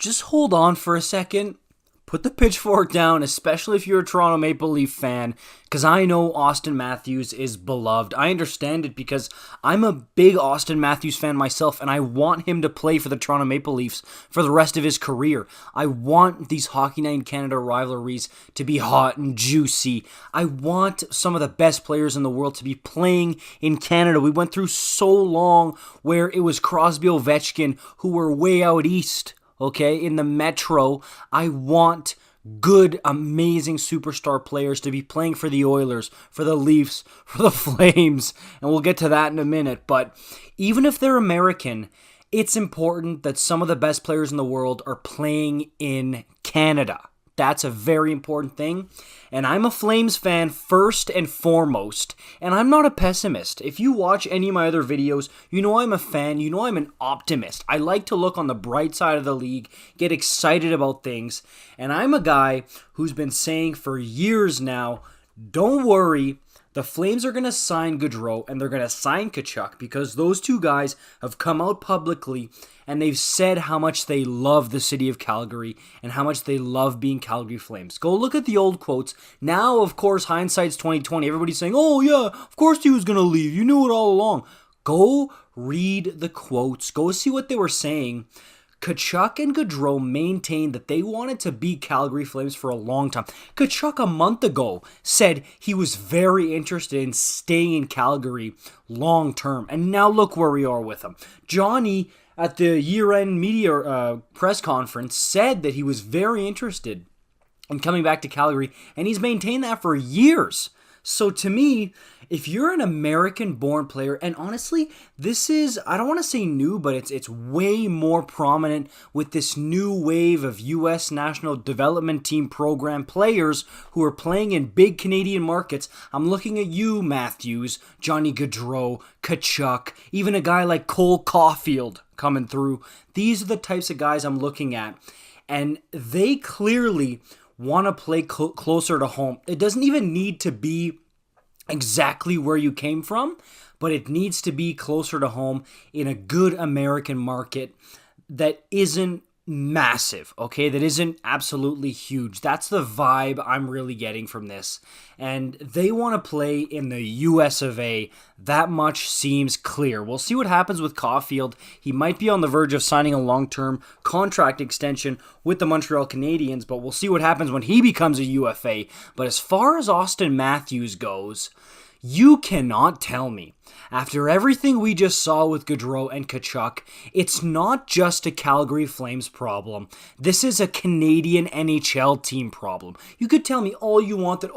just hold on for a second. Put the pitchfork down, especially if you're a Toronto Maple Leaf fan, because I know Auston Matthews is beloved. I understand it because I'm a big Auston Matthews fan myself, and I want him to play for the Toronto Maple Leafs for the rest of his career. I want these Hockey Night in Canada rivalries to be hot and juicy. I want some of the best players in the world to be playing in Canada. We went through so long where it was Crosby, Ovechkin, who were way out east. Okay, in the Metro. I want good, amazing superstar players to be playing for the Oilers, for the Leafs, for the Flames, and we'll get to that in a minute. But even if they're American, it's important that some of the best players in the world are playing in Canada. That's a very important thing. And I'm a Flames fan first and foremost. And I'm not a pessimist. If you watch any of my other videos, you know I'm a fan. You know I'm an optimist. I like to look on the bright side of the league, get excited about things. And I'm a guy who's been saying for years now, don't worry. The Flames are going to sign Gaudreau and they're going to sign Tkachuk because those two guys have come out publicly and they've said how much they love the city of Calgary and how much they love being Calgary Flames. Go look at the old quotes. Now, of course, hindsight's 2020. Everybody's saying, oh yeah, of course he was going to leave. You knew it all along. Go read the quotes. Go see what they were saying. Tkachuk and Gaudreau maintained that they wanted to be Calgary Flames for a long time. Tkachuk a month ago said he was very interested in staying in Calgary long term. And now look where we are with him. Johnny, at the year-end media press conference, said that he was very interested in coming back to Calgary. And he's maintained that for years. So to me, if you're an American-born player, and honestly, this is, I don't want to say new, but it's way more prominent with this new wave of U.S. National Development Team program players who are playing in big Canadian markets. I'm looking at you, Matthews, Johnny Gaudreau, Tkachuk, even a guy like Cole Caulfield coming through. These are the types of guys I'm looking at, and they clearly want to play closer to home. It doesn't even need to be exactly where you came from, but it needs to be closer to home in a good American market that isn't massive, okay? That isn't absolutely huge. That's the vibe I'm really getting from this. And they want to play in the US of A. That much seems clear. We'll see what happens with Caulfield. He might be on the verge of signing a long-term contract extension with the Montreal Canadiens, but we'll see what happens when he becomes a UFA. But as far as Auston Matthews goes, you cannot tell me, after everything we just saw with Gaudreau and Tkachuk, it's not just a Calgary Flames problem. This is a Canadian NHL team problem. You could tell me all you want that,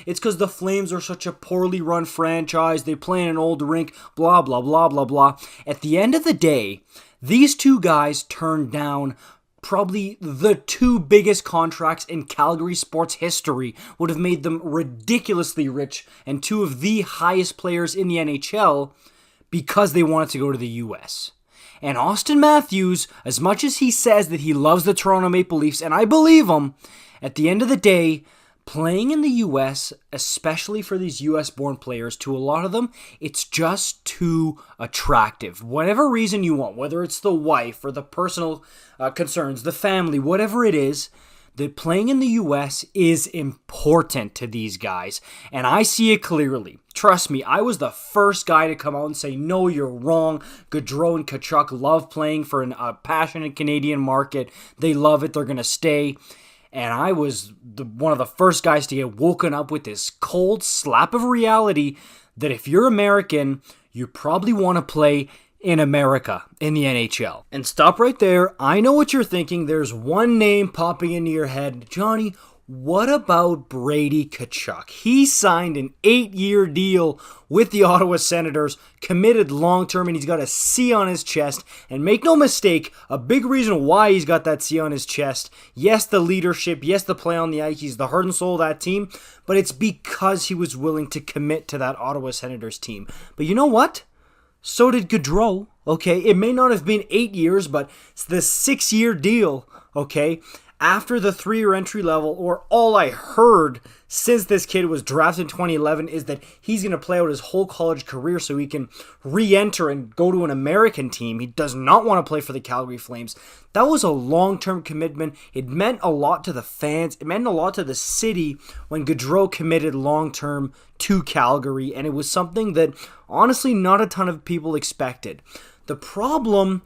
it's because the Flames are such a poorly run franchise, they play in an old rink, blah, blah, blah, blah, blah. At the end of the day, these two guys turned down probably the two biggest contracts in Calgary sports history, would have made them ridiculously rich and two of the highest players in the NHL because they wanted to go to the US. And Auston Matthews, as much as he says that he loves the Toronto Maple Leafs, and I believe him, at the end of the day, playing in the US, especially for these US-born players, to a lot of them, it's just too attractive. Whatever reason you want, whether it's the wife or the personal concerns, the family, whatever it is, that playing in the US is important to these guys. And I see it clearly. Trust me, I was the first guy to come out and say, no, you're wrong. Gaudreau and Tkachuk love playing for a passionate Canadian market. They love it. They're going to stay. And I was one of the first guys to get woken up with this cold slap of reality that if you're American, you probably want to play in America, in the NHL. And stop right there. I know what you're thinking. There's one name popping into your head. Johnny, what about Brady Tkachuk? He signed an 8-year deal with the Ottawa Senators, committed long-term, and he's got a C on his chest. And make no mistake, a big reason why he's got that C on his chest, yes, the leadership, yes, the play on the ice, he's the heart and soul of that team, but it's because he was willing to commit to that Ottawa Senators team. But you know what? So did Gaudreau, okay? It may not have been 8 years, but it's the 6-year deal, okay? after the 3-year entry level, or all I heard since this kid was drafted in 2011 is that he's going to play out his whole college career so he can re-enter and go to an American team. He does not want to play for the Calgary Flames. That was a long-term commitment. It meant a lot to the fans. It meant a lot to the city when Gaudreau committed long-term to Calgary, and it was something that honestly not a ton of people expected. The problem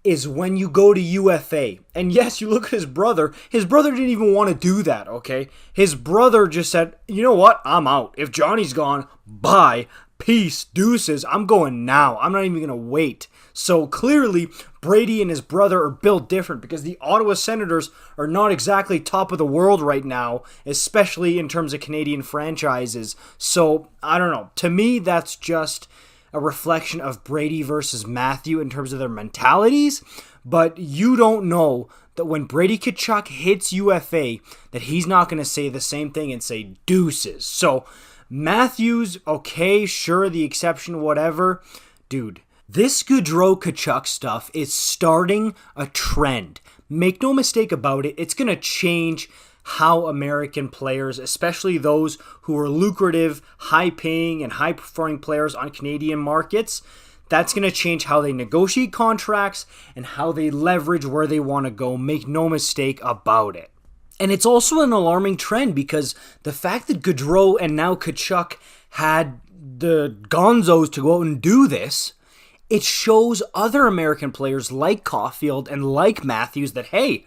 is when you go to UFA. And yes, you look at his brother. His brother didn't even want to do that, okay? His brother just said, you know what? I'm out. If Johnny's gone, bye. Peace. Deuces. I'm going now. I'm not even going to wait. So clearly, Brady and his brother are built different because the Ottawa Senators are not exactly top of the world right now, especially in terms of Canadian franchises. So, I don't know. To me, that's just a reflection of Brady versus Matthew in terms of their mentalities, but you don't know that when Brady Tkachuk hits UFA, that he's not going to say the same thing and say deuces. So Matthews, okay, sure, the exception, whatever. Dude, this Gaudreau Tkachuk stuff is starting a trend. Make no mistake about it, it's going to change how American players, especially those who are lucrative, high-paying, and high-performing players on Canadian markets, that's going to change how they negotiate contracts and how they leverage where they want to go. Make no mistake about it. And it's also an alarming trend because the fact that Gaudreau and now Tkachuk had the gonzos to go out and do this, it shows other American players like Caulfield and like Matthews that, hey,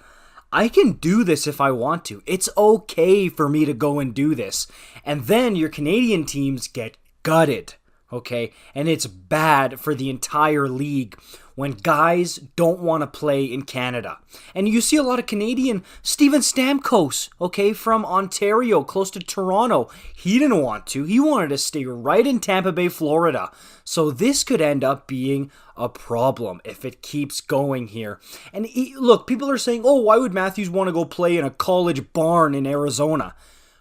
I can do this if I want to. It's okay for me to go and do this. And then your Canadian teams get gutted, okay? And it's bad for the entire league when guys don't want to play in Canada. And you see a lot of Canadian, Steven Stamkos, okay, from Ontario, close to Toronto. He didn't want to. He wanted to stay right in Tampa Bay, Florida. So this could end up being a problem if it keeps going here. And look, people are saying, oh, why would Matthews want to go play in a college barn in Arizona?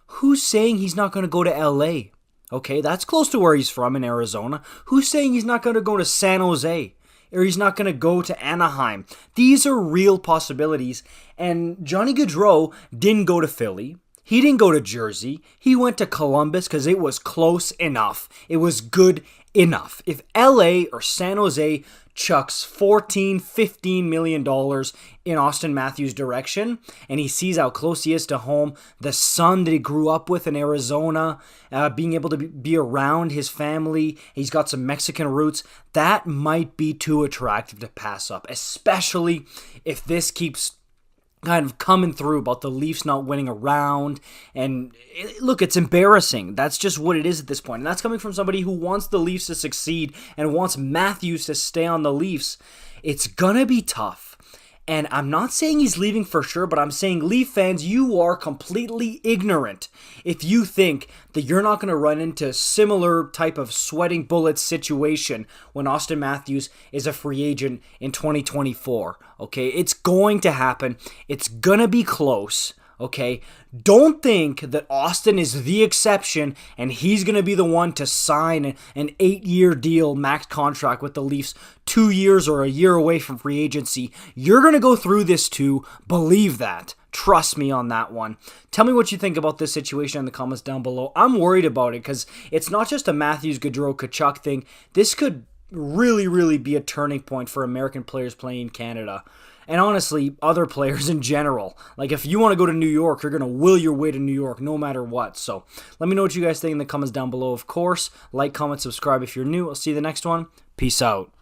Who's saying he's not going to go to LA? Okay, that's close to where he's from in Arizona. Who's saying he's not going to go to San Jose? Or he's not going to go to Anaheim? These are real possibilities. And Johnny Gaudreau didn't go to Philly. He didn't go to Jersey. He went to Columbus because it was close enough. It was good enough. If LA or San Jose chucks $14-15 million in Auston Matthews' direction, and he sees how close he is to home, the son that he grew up with in Arizona, being able to be around his family, he's got some Mexican roots, that might be too attractive to pass up, especially if this keeps kind of coming through about the Leafs not winning a round. And look, it's embarrassing. That's just what it is at this point. And that's coming from somebody who wants the Leafs to succeed and wants Matthews to stay on the Leafs. It's gonna be tough. And I'm not saying he's leaving for sure, but I'm saying, Leaf fans, you are completely ignorant if you think that you're not going to run into a similar type of sweating bullets situation when Auston Matthews is a free agent in 2024. Okay, it's going to happen. It's going to be close. Okay, don't think that Auston is the exception and he's going to be the one to sign an 8-year deal, max contract with the Leafs 2 years or a year away from free agency. You're going to go through this too. Believe that. Trust me on that one. Tell me what you think about this situation in the comments down below. I'm worried about it because it's not just a Matthews, Gaudreau, Tkachuk thing. This could really be a turning point for American players playing in Canada. And honestly, other players in general. Like, if you want to go to New York, you're going to will your way to New York no matter what. So, let me know what you guys think in the comments down below. Of course, like, comment, subscribe if you're new. I'll see you the next one. Peace out.